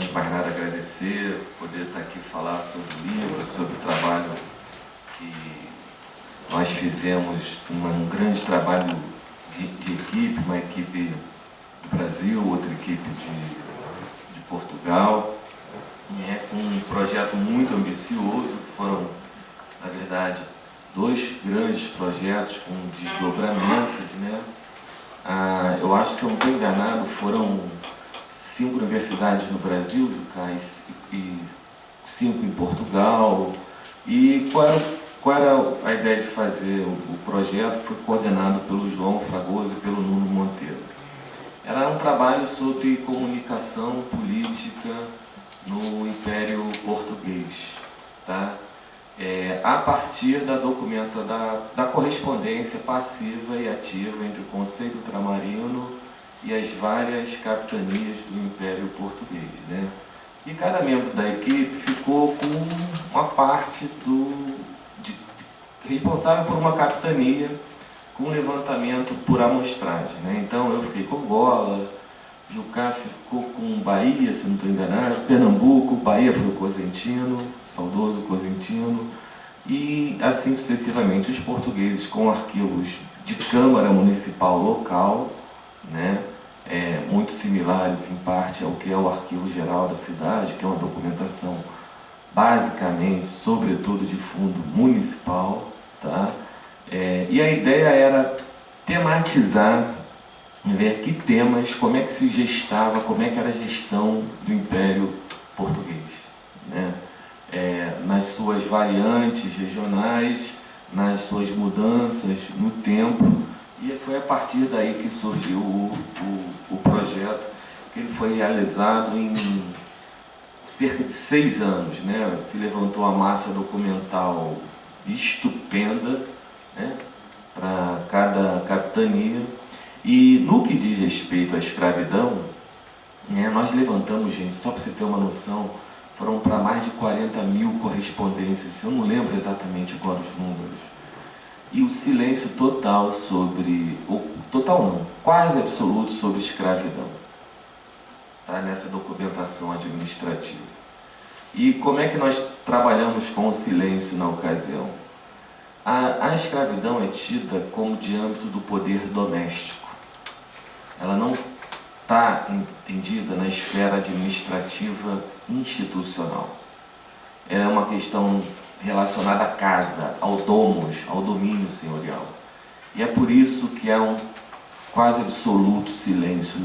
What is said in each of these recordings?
antes de mais nada, agradecer, poder estar aqui falar sobre o livro, sobre o trabalho que nós fizemos, um grande trabalho de equipe, uma equipe do Brasil, outra equipe de Portugal, com um projeto muito ambicioso. Foram, na verdade, 2 grandes projetos com desdobramentos, eu acho, se eu não estou enganado, foram 5 universidades no Brasil, Jucá, e 5 em Portugal. E qual era a ideia de fazer o projeto, que foi coordenado pelo João Fragoso e pelo Nuno Monteiro? Era um trabalho sobre comunicação política no Império Português, tá? A partir da correspondência passiva e ativa entre o Conselho Ultramarino e as várias capitanias do Império Português, E cada membro da equipe ficou com uma parte responsável por uma capitania, com levantamento por amostragem, Então eu fiquei com Angola, Jucá ficou com Bahia, se não estou enganado, Pernambuco, Bahia foi o Cosentino, saudoso Cosentino, e assim sucessivamente. Os portugueses com arquivos de Câmara Municipal local, muito similares em parte ao que é o Arquivo Geral da cidade, que é uma documentação basicamente, sobretudo de fundo municipal, tá? E a ideia era tematizar, ver que temas, como é que se gestava, como é que era a gestão do Império Português, nas suas variantes regionais, nas suas mudanças no tempo. E foi a partir daí que surgiu o projeto, que ele foi realizado em cerca de 6 anos, Se levantou a massa documental estupenda, para cada capitania. E no que diz respeito à escravidão, nós levantamos, gente, só para você ter uma noção, foram para mais de 40 mil correspondências, eu não lembro exatamente agora os números. E o silêncio total quase absoluto sobre escravidão, nessa documentação administrativa. E como é que nós trabalhamos com o silêncio na ocasião? A escravidão é tida como de âmbito do poder doméstico. Ela não está entendida na esfera administrativa institucional. Ela é uma questão relacionada à casa, ao domus, ao domínio senhorial. E é por isso que há um quase absoluto silêncio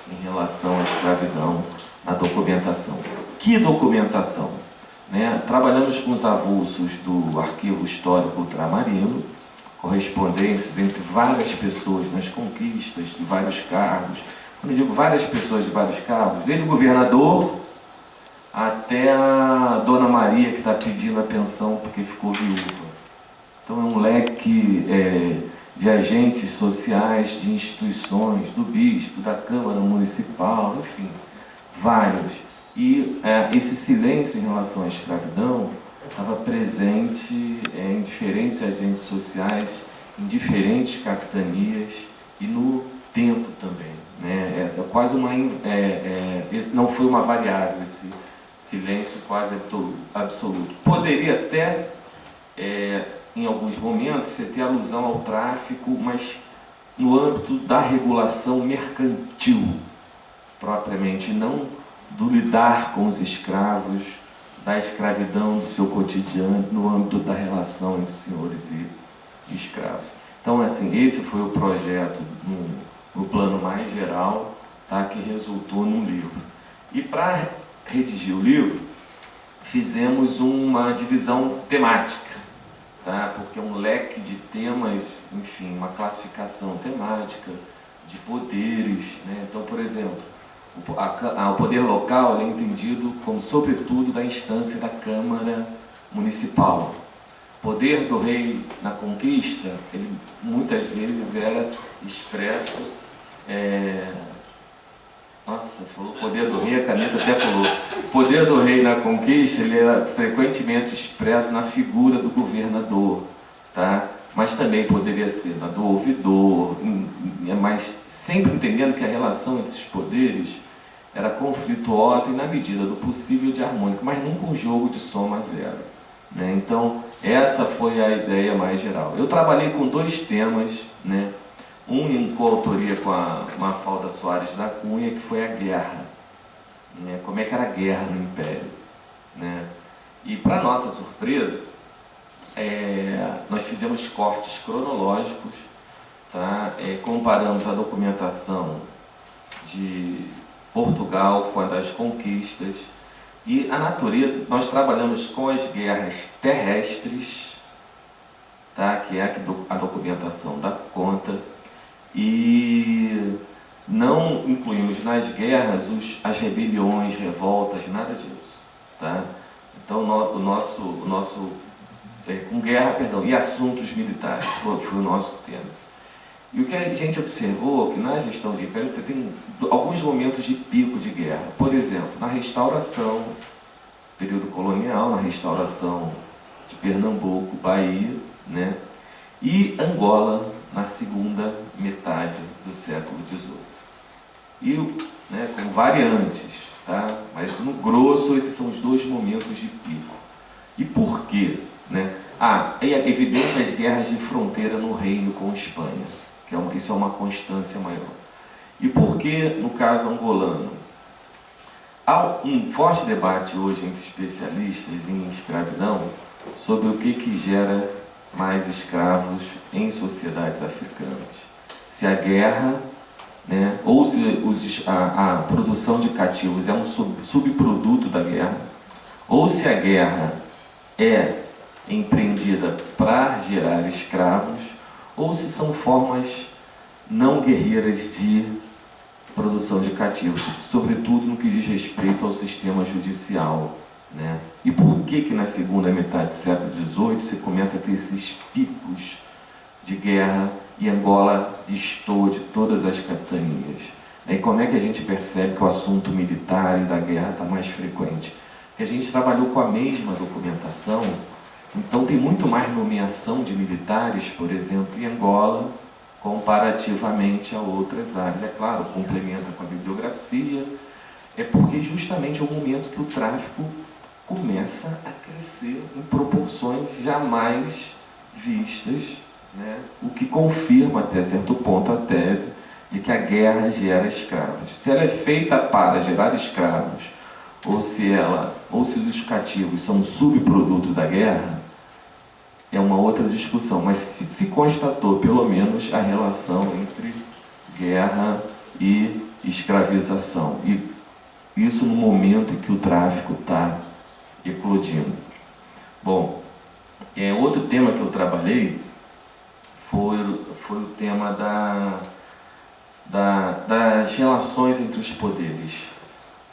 em relação à escravidão na documentação. Que documentação? Trabalhamos com os avulsos do Arquivo Histórico Ultramarino, correspondências entre várias pessoas nas conquistas, de vários cargos. Quando eu digo várias pessoas de vários cargos, desde o governador até a Dona Maria, que está pedindo a pensão porque ficou viúva. Então é um leque de agentes sociais, de instituições, do bispo, da Câmara Municipal, enfim, vários. E esse silêncio em relação à escravidão estava presente em diferentes agentes sociais, em diferentes capitanias e no tempo também. Quase não foi uma variável esse silêncio quase absoluto. Poderia até, em alguns momentos, você ter alusão ao tráfico, mas no âmbito da regulação mercantil, propriamente, não do lidar com os escravos, da escravidão do seu cotidiano, no âmbito da relação entre senhores e escravos. Então, assim, esse foi o projeto no plano mais geral, que resultou num livro. E para redigir o livro, fizemos uma divisão temática, porque é um leque de temas, enfim, uma classificação temática de poderes, Então, por exemplo, o poder local é entendido como, sobretudo, da instância da Câmara Municipal. O poder do rei na conquista, ele muitas vezes era expresso... falou poder do rei, a caneta até pulou. O poder do rei na conquista, ele era frequentemente expresso na figura do governador, Mas também poderia ser na do ouvidor, mas sempre entendendo que a relação entre esses poderes era conflituosa e na medida do possível de harmônica, mas nunca um jogo de soma zero, né? Então, essa foi a ideia mais geral. Eu trabalhei com 2 temas, né? Um em coautoria com a Mafalda Soares da Cunha, que foi a guerra, né? Como é que era a guerra no Império, né? E, para nossa surpresa, nós fizemos cortes cronológicos, tá? Comparamos a documentação de Portugal com a das conquistas e a natureza. Nós trabalhamos com as guerras terrestres, tá? Que é a documentação da conta, e não incluímos nas guerras as rebeliões, revoltas, nada disso, tá? Então o nosso com guerra, perdão, e assuntos militares foi o nosso tema. E o que a gente observou é que na gestão de império você tem alguns momentos de pico de guerra. Por exemplo, na restauração, período colonial, na restauração de Pernambuco, Bahia, né? E Angola, na segunda metade do século XVIII. E, né, com variantes, tá? Mas no grosso esses são os 2 momentos de pico. E por quê? Né? É evidente as guerras de fronteira no reino com Espanha, que isso é uma constância maior. E por que no caso angolano? Há um forte debate hoje entre especialistas em escravidão sobre o que gera mais escravos em sociedades africanas. Se a guerra, né, ou se a produção de cativos é um subproduto da guerra, ou se a guerra é empreendida para gerar escravos, ou se são formas não guerreiras de produção de cativos, sobretudo no que diz respeito ao sistema judicial, né? E por que na segunda metade do século XVIII você começa a ter esses picos de guerra e Angola destoa de todas as capitanias? E como é que a gente percebe que o assunto militar e da guerra está mais frequente? Porque a gente trabalhou com a mesma documentação, então tem muito mais nomeação de militares, por exemplo, em Angola, comparativamente a outras áreas. É claro, complementa com a bibliografia, é porque justamente é o momento que o tráfico começa a crescer em proporções jamais vistas, né? O que confirma até certo ponto a tese de que a guerra gera escravos. Se ela é feita para gerar escravos, ou se os cativos são um subproduto da guerra, é uma outra discussão, mas se constatou pelo menos a relação entre guerra e escravização, e isso no momento em que o tráfico está eclodindo. Bom, outro tema que eu trabalhei foi o tema das relações entre os poderes.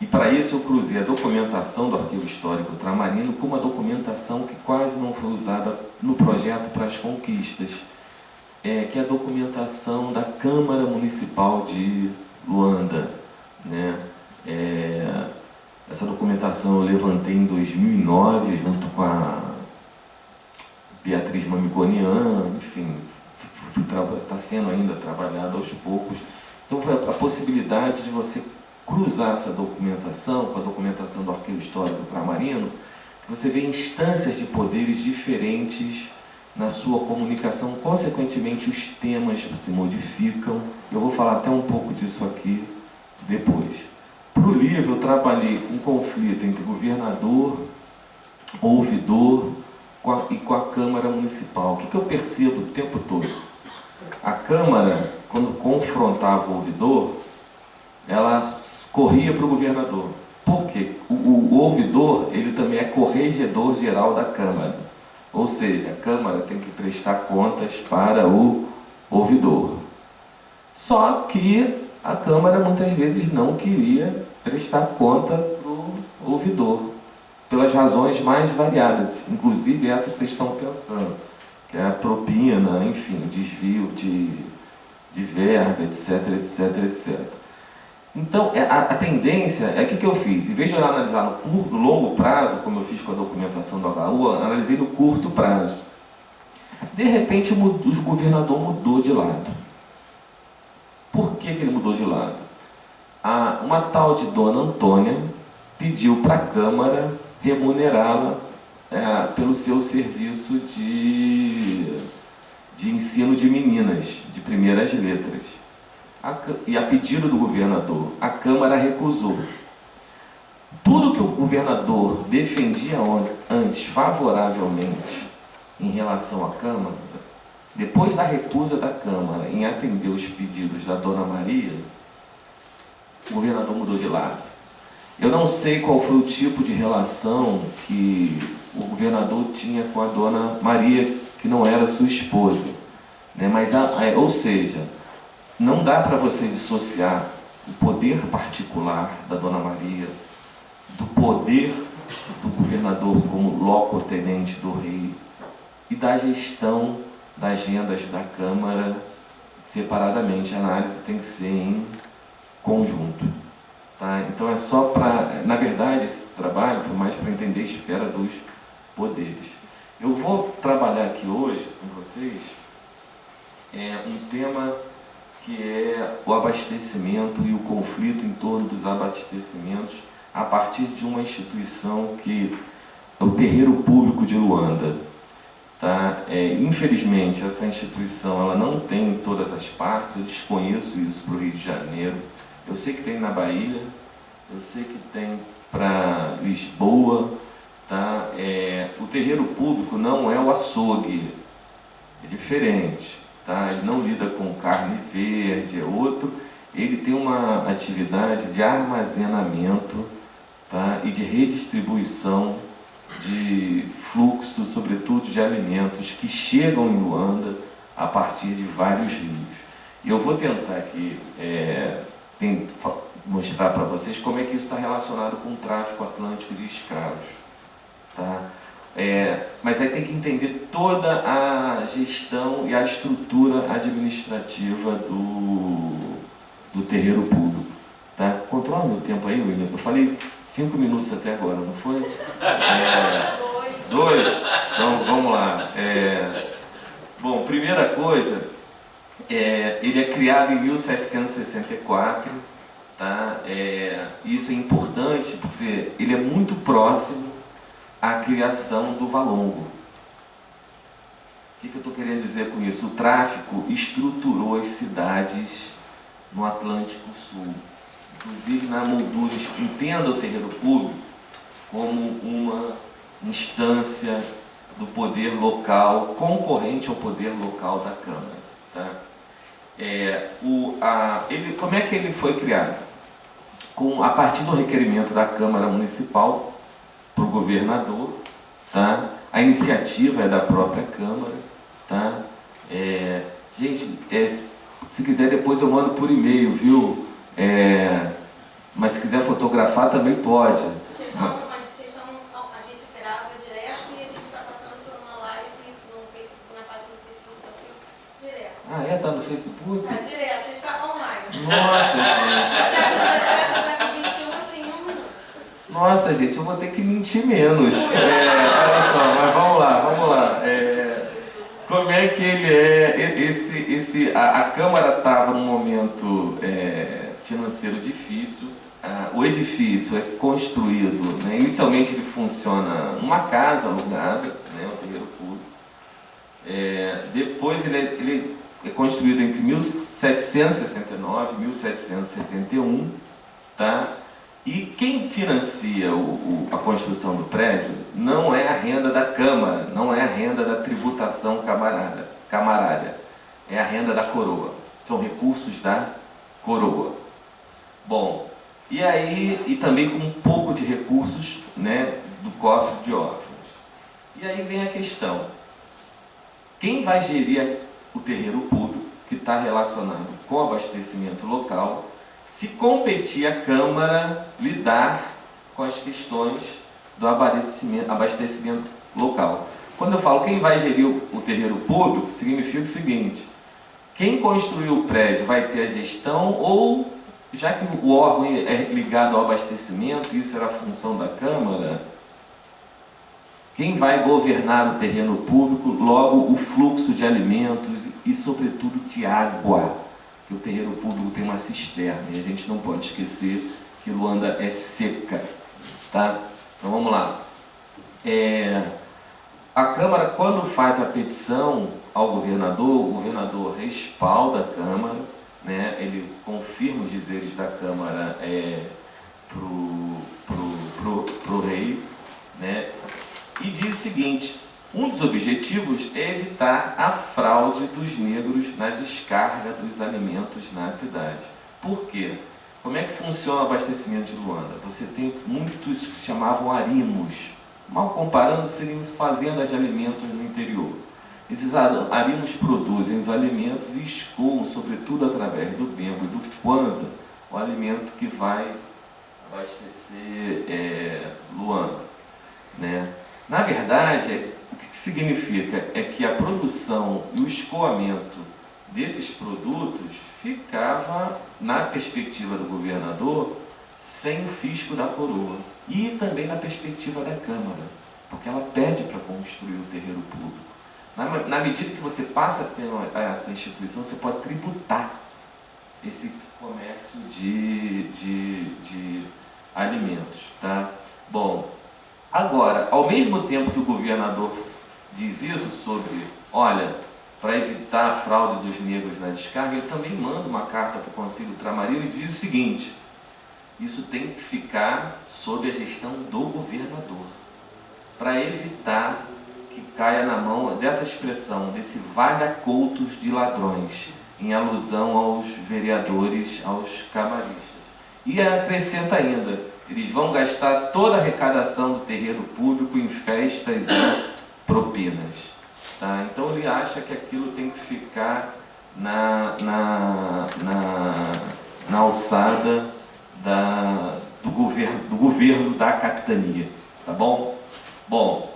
E para isso eu cruzei a documentação do Arquivo Histórico Ultramarino com uma documentação que quase não foi usada no projeto para as conquistas, que é a documentação da Câmara Municipal de Luanda, né? Essa documentação eu levantei em 2009, junto com a Beatriz Mamigonian, enfim, está sendo ainda trabalhado aos poucos. Então, foi a possibilidade de você cruzar essa documentação com a documentação do Arquivo Histórico Ultramarino, você vê instâncias de poderes diferentes na sua comunicação, consequentemente os temas se modificam. Eu vou falar até um pouco disso aqui depois. Para o livro eu trabalhei com um conflito entre governador, ouvidor e com a Câmara Municipal. O que eu percebo o tempo todo? A Câmara, quando confrontava o ouvidor, ela corria para o governador. Por quê? O ouvidor, ele também é corregedor geral da Câmara. Ou seja, a Câmara tem que prestar contas para o ouvidor. Só que a Câmara muitas vezes não queria prestar conta para o ouvidor, pelas razões mais variadas, inclusive essa que vocês estão pensando, que é a propina, enfim, desvio de verba, etc, etc, etc. Então, a tendência é que eu fiz, em vez de eu analisar no longo prazo, como eu fiz com a documentação do HU, eu analisei no curto prazo. De repente, o governador mudou de lado. Por que ele mudou de lado? uma tal de Dona Antônia pediu para a Câmara remunerá-la pelo seu serviço de ensino de meninas, de primeiras letras. E a pedido do governador, a Câmara recusou. Tudo que o governador defendia antes favoravelmente em relação à Câmara, depois da recusa da Câmara em atender os pedidos da Dona Maria, o governador mudou de lado. Eu não sei qual foi o tipo de relação que o governador tinha com a Dona Maria, que não era sua esposa, né? Mas, ou seja, não dá para você dissociar o poder particular da Dona Maria do poder do governador como locotenente do rei e da gestão das rendas da Câmara separadamente. A análise tem que ser em conjunto. Tá? Então é só para... Na verdade, esse trabalho foi mais para entender a esfera dos poderes. Eu vou trabalhar aqui hoje com vocês um tema que é o abastecimento e o conflito em torno dos abastecimentos a partir de uma instituição que é o Terreiro Público de Luanda. Tá? Infelizmente, essa instituição ela não tem em todas as partes, eu desconheço isso para o Rio de Janeiro. Eu sei que tem na Bahia, eu sei que tem para Lisboa. Tá? O terreiro público não é o açougue, é diferente. Tá? Ele não lida com carne verde, é outro. Ele tem uma atividade de armazenamento, tá? E de redistribuição de fluxo, sobretudo de alimentos que chegam em Luanda a partir de vários rios. E eu vou tentar aqui mostrar para vocês como é que isso está relacionado com o tráfico atlântico de escravos. Tá? Mas aí tem que entender toda a gestão e a estrutura administrativa do terreiro público. Tá? Controla meu tempo aí, William. Eu falei 5 minutos até agora, não foi? 2? Então vamos lá. Bom, primeira coisa, ele é criado em 1764. Tá? Isso é importante porque ele é muito próximo à criação do Valongo. O que eu estou querendo dizer com isso? O tráfico estruturou as cidades no Atlântico Sul. Inclusive na moldura, entenda o terreiro público como uma instância do poder local, concorrente ao poder local da Câmara. Tá? Como é que ele foi criado? A partir do requerimento da Câmara Municipal para o governador, tá? A iniciativa é da própria Câmara. Tá? Gente, se quiser depois eu mando por e-mail, viu? Mas se quiser fotografar também pode. A gente grava direto e a gente está passando por uma live no Facebook, na página do Facebook direto. Tá no Facebook? Tá direto, a gente está online. Nossa, gente. Nossa, gente, eu vou ter que mentir menos. Olha só, mas vamos lá. Como é que ele é? A Câmara estava num momento financeiro difícil. O edifício é construído, né? Inicialmente ele funciona numa casa alugada, né? O terreiro público. Depois ele é construído entre 1769 e 1771. Tá? E quem financia a construção do prédio não é a renda da Câmara, não é a renda da tributação camarária, é a renda da coroa. São recursos da coroa. Bom, e também com um pouco de recursos, né, do cofre de órfãos. E aí vem a questão: quem vai gerir o terreiro público, que está relacionado com o abastecimento local, se competir a Câmara lidar com as questões do abastecimento local? Quando eu falo quem vai gerir o terreiro público, significa o seguinte: quem construiu o prédio vai ter a gestão, ou, já que o órgão é ligado ao abastecimento, isso era a função da Câmara, quem vai governar o terreno público, logo o fluxo de alimentos e, sobretudo, de água? que o terreiro público tem uma cisterna e a gente não pode esquecer que Luanda é seca, tá? Então vamos lá. A Câmara, quando faz a petição ao governador, o governador respalda a Câmara, né? Ele confirma os dizeres da Câmara pro rei, né? E diz o seguinte: um dos objetivos é evitar a fraude dos negros na descarga dos alimentos na cidade. Por quê? Como é que funciona o abastecimento de Luanda? Você tem muitos que se chamavam arimos. Mal comparando, seriam fazendas de alimentos no interior. Esses arimos produzem os alimentos e escoam, sobretudo através do Bembo e do Kwanza, o alimento que vai abastecer Luanda, né? Na verdade, o que significa é que a produção e o escoamento desses produtos ficava, na perspectiva do governador, sem o fisco da coroa. E também na perspectiva da Câmara, porque ela pede para construir o terreiro público. Na medida que você passa a ter essa instituição, você pode tributar esse comércio de alimentos, tá? Bom, agora, ao mesmo tempo que o governador diz isso sobre, olha, para evitar a fraude dos negros na descarga, ele também manda uma carta para o Conselho Ultramarino e diz o seguinte: isso tem que ficar sob a gestão do governador, para evitar que caia na mão dessa expressão, desse vagacoutos de ladrões, em alusão aos vereadores, aos camaristas. E acrescenta ainda: eles vão gastar toda a arrecadação do terreiro público em festas e propinas. Tá? Então ele acha que aquilo tem que ficar na alçada do governo da capitania. Tá bom? Bom,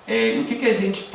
o que a gente